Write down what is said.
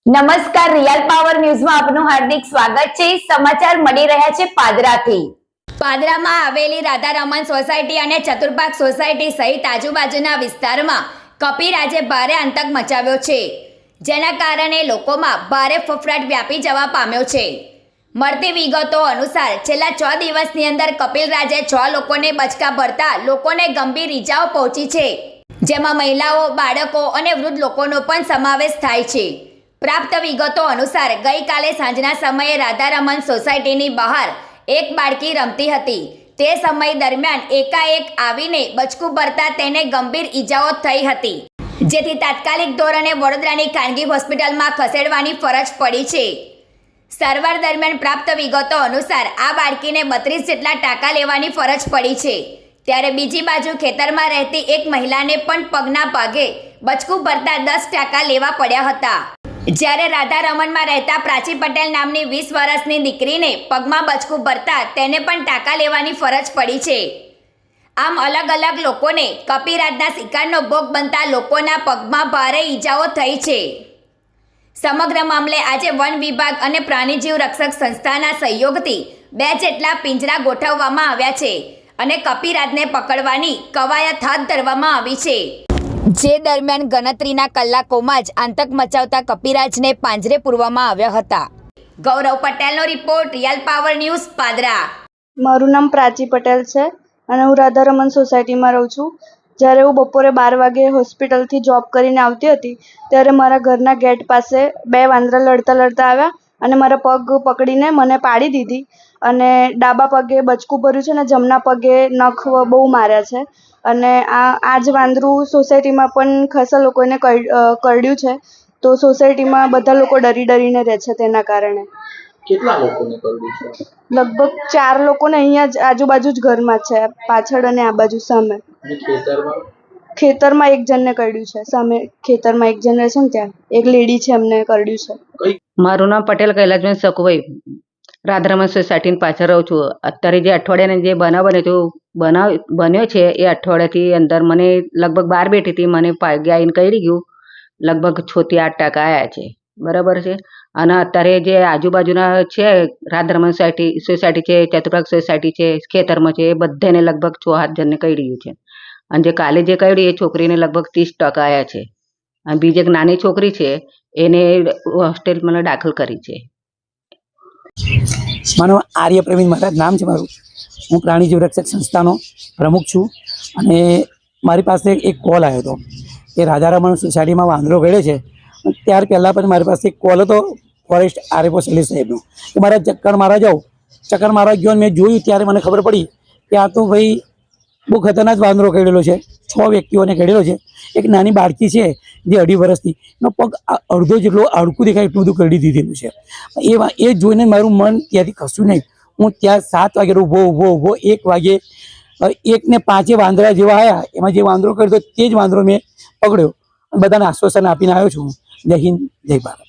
નમસ્કાર, real power ન્યૂઝમાં આપનું હાર્દિક સ્વાગત છે। સમાચાર મળી રહ્યા છે પાદરાથી। પાદરામાં આવેલી રાધારમણ સોસાયટી અને ચતુર્ભાગ સોસાયટી સહિત આજુબાજુના વિસ્તારમાં કપિરાજે ભારે આતંક મચાવ્યો છે, જેના કારણે લોકોમાં ભારે ફફડાટ વ્યાપી જવા પામ્યો છે। મળતી વિગતો અનુસાર છેલ્લા 6 દિવસની અંદર કપિલરાજે 6 લોકોને બચકા ભરતા લોકોને ગંભીર ઈજાઓ પહોંચી છે, જેમાં મહિલાઓ, બાળકો અને વૃદ્ધ લોકોનો પણ સમાવેશ થાય છે। પ્રાપ્ત વિગતો અનુસાર ગઈકાલે સાંજના સમયે રાધારમણ સોસાયટીની બહાર એક બાળકી રમતી હતી। તે સમય દરમિયાન એકાએક આવીને બચકું ભરતા તેને ગંભીર ઈજાઓ થઈ હતી, જેથી તાત્કાલિક ધોરણે વડોદરાની ખાનગી હોસ્પિટલમાં ખસેડવાની ફરજ પડી છે। સારવાર દરમિયાન પ્રાપ્ત વિગતો અનુસાર આ બાળકીને 32 જેટલા ટાંકા લેવાની ફરજ પડી છે, ત્યારે બીજી બાજુ ખેતરમાં રહેતી એક મહિલાને પણ પગના ભાગે બચકું ભરતા 10 ટાંકા લેવા પડ્યા હતા। જ્યારે રાધારમણમાં રહેતા પ્રાચી પટેલ નામની 20 વર્ષની દીકરીને પગમાં બચકું ભરતા તેને પણ ટાંકા લેવાની ફરજ પડી છે। આમ અલગ અલગ લોકોને કપિરાજના શિકારનો ભોગ બનતા લોકોના પગમાં ભારે ઈજાઓ થઈ છે। સમગ્ર મામલે આજે વન વિભાગ અને પ્રાણીજીવ રક્ષક સંસ્થાના સહયોગથી 2 જેટલા પિંજરા ગોઠવવામાં આવ્યા છે અને કપિરાજને પકડવાની કવાયત હાથ ધરવામાં આવી છે, જે દરમિયાન ગણતરીના કલાકોમાં જ આતંક મચાવતા કપિરાજને પાંજરે પૂરવામાં આવ્યા હતા। ગૌરવ પટેલનો report, real power news, Padra. મારું નામ પ્રાચી પટેલ છે અને હું રાધારમણ સોસાયટીમાં રહું છું। જ્યારે હું બપોરે 12 વાગે હોસ્પિટલથી જોબ કરીને આવતી હતી, ત્યારે મારા ઘરના ગેટ પાસે 2 વાંદરા લડતા આવ્યા અને મારા પગ પકડીને મને પાડી દીધી અને ડાબા પગે બચકું ભર્યું છે અને જમણા પગે નખ બહુ માર્યા છે અને આ જ વાંદરું સોસાયટીમાં પણ ખાસા લોકોને કરડ્યું છે। તો સોસાયટીમાં બધા લોકો ડરીને રહે છે તેના કારણે। કેટલા લોકોને કરડ્યું છે? લગભગ 4 લોકોને અહીંયા જ આજુબાજુ જ ઘરમાં છે, પાછળ અને આ બાજુ સામે। ખેતરમાં એક જણને કરડ્યું છે, સામે ખેતરમાં એક જણ રહે છે ને ત્યાં એક લેડી છે, એમને કરડ્યું છે। મારું નામ પટેલ કૈલાસબેન સકુભાઈ, રાધારમણ સોસાયટીની પાછળ રહું છું। અત્યારે જે અઠવાડિયાને જે બન્યો છે એ અઠવાડિયાથી અંદર મને લગભગ 12 બેઠી હતી, મને પાગે આવીને કરી ગયું। લગભગ 6 થી 8 ટાંકા આવ્યા છે, બરાબર છે। અને અત્યારે જે આજુબાજુના છે રાધારમણ સોસાયટી છે, ચતુર્ભાગ સોસાયટી છે, ખેતરમાં છે, એ બધાને લગભગ 6-7 જણને કરી રહ્યું છે। અને જે કાલે જે કર્યું એ છોકરીને લગભગ 30 ટાંકા આવ્યા છે અને બીજી એક નાની છોકરી છે એને હોસ્ટેલમાં દાખલ કરી છે। મારું આર્ય પ્રવીણ મહારાજ નામ છે મારું। હું પ્રાણીજીવ રક્ષક સંસ્થાનો પ્રમુખ છું અને મારી પાસે એક કોલ આવ્યો હતો કે રાધારમણ સોસાયટીમાં વાંદરો ગળ્યો છે। ત્યાર પહેલાં પણ મારી પાસે એક કોલ હતો ફોરેસ્ટ આરએફઓ શૈલેષ સાહેબનો કે મારા ચક્કર મારવા ગયો અને મેં જોયું ત્યારે મને ખબર પડી કે આ તો ભાઈ બહુ ખતરનાક વાંદરો કરડેલો છે। 6 વ્યક્તિઓને કરડેલો છે। એક નાની બાળકી છે જે 2.5 વર્ષની, એનો પગ અડધો જેટલો હાડકું દેખાય એટલું બધું કરડી દીધેલું છે। એ જોઈને મારું મન ત્યાંથી ખસ્યું નહીં। હું ત્યાં 7 વાગે ઊભો 1 વાગે 1 ને 5 વાંદરા જેવા આવ્યા, એમાં જે વાંદરો કરતો તે જ વાંદરો મેં પકડ્યો અને બધાને આશ્વાસન આપીને આવ્યો છું। જય હિન્દ, જય ભારત।